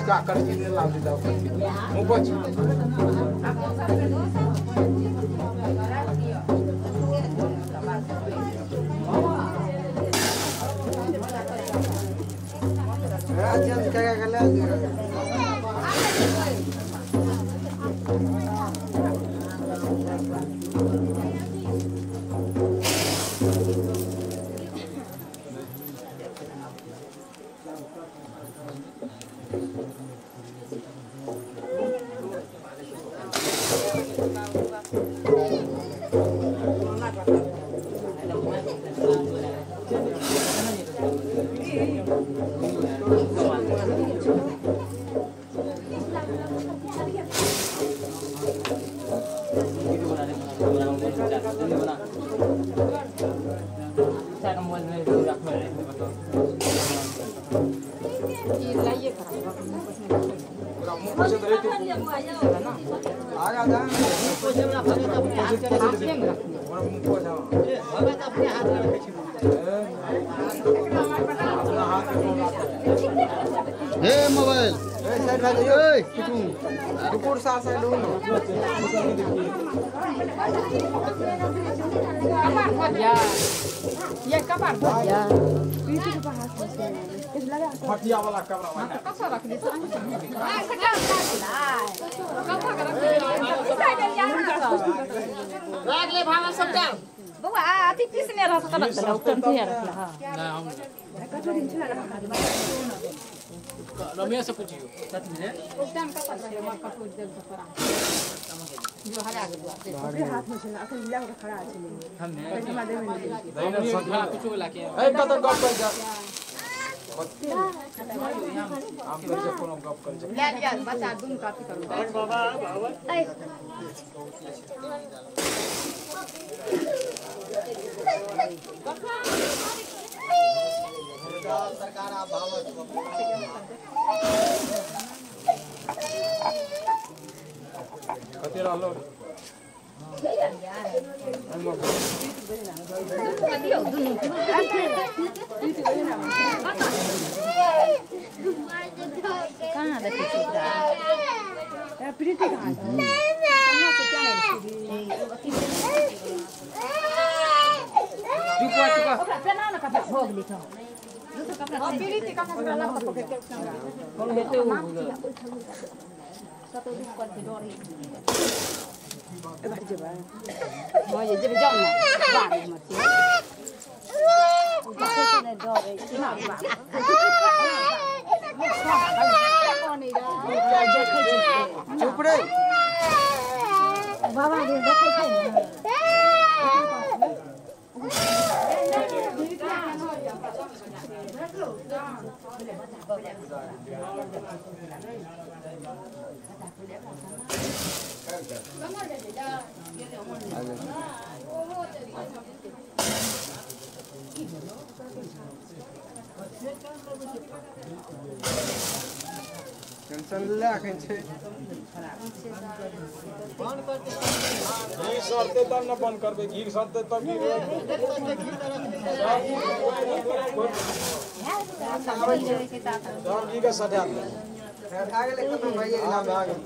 का करके दे लाभ दे मु बच राजन क्या कर ले मोबाइल रुको साथ साइड ये कबाड़ भैया फटिया वाला कपड़ा कैसा रख दी राग ले भावा सब जाओ बुआ अति किसने रहा था कल उत्तम थे रखला हां ना हम कटोरी छला रखा रमेश से पूछियो सच में उत्तम का पता है मां कटोरी दे परा जो हरा गया अपने हाथ में छला अखन लिया के खड़ा छले हमने पैसा दे में हमने सब कुछ लाके ए कत गप कर जा हम कर जे कोनो गप कर जा ले लिया बच्चा दुन काफी करू बाबा बाबा सरकार आ भावत कते रहलो कहां देखे छोकरा ए प्रीति कहां कहां से क्या है चुपा चुपा ओकरा पेना ना कपड़ा भोग लिखो दूसरा कपड़ा प्रीति कहां से ला पकड़ के संगा कौन हेते हो तो दुख कर के डोरी ए बात जे बा हां ये जब जाओ ना बारे मत जाके ने डोरे ना बा चुप रे बाबा रे देखै छै टेंशन ले आखन छे बंद करते घी सरते तब न बंद करबे घी सरते तब घी सब घी के सटा दे आ गेले कत भइए ना आ गेल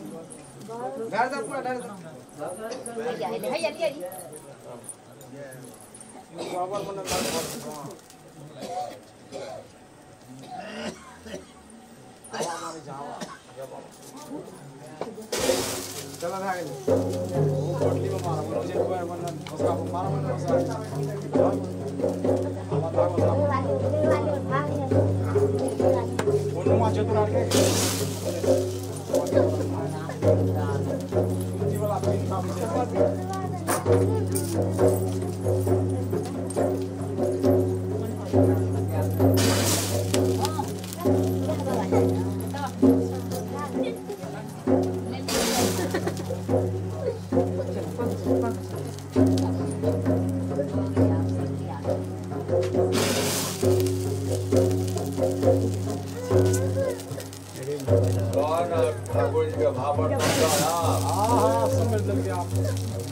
घर दा पूरा डर भैया लिया गोबर मन कर हमारे जाओ चला भाग ले वो पटली में मारा मुझे कोई बंदा उसका मारा मन उसका वो नुमा चतुरा के जी वाला पिन काम से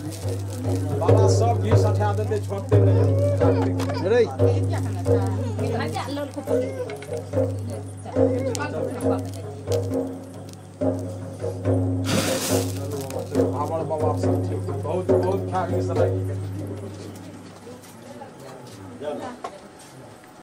बाबा सब घी सठा देते छोड़ते नहीं रे हमारे बाबा सब ठीक बहुत बहुत खा के सलाह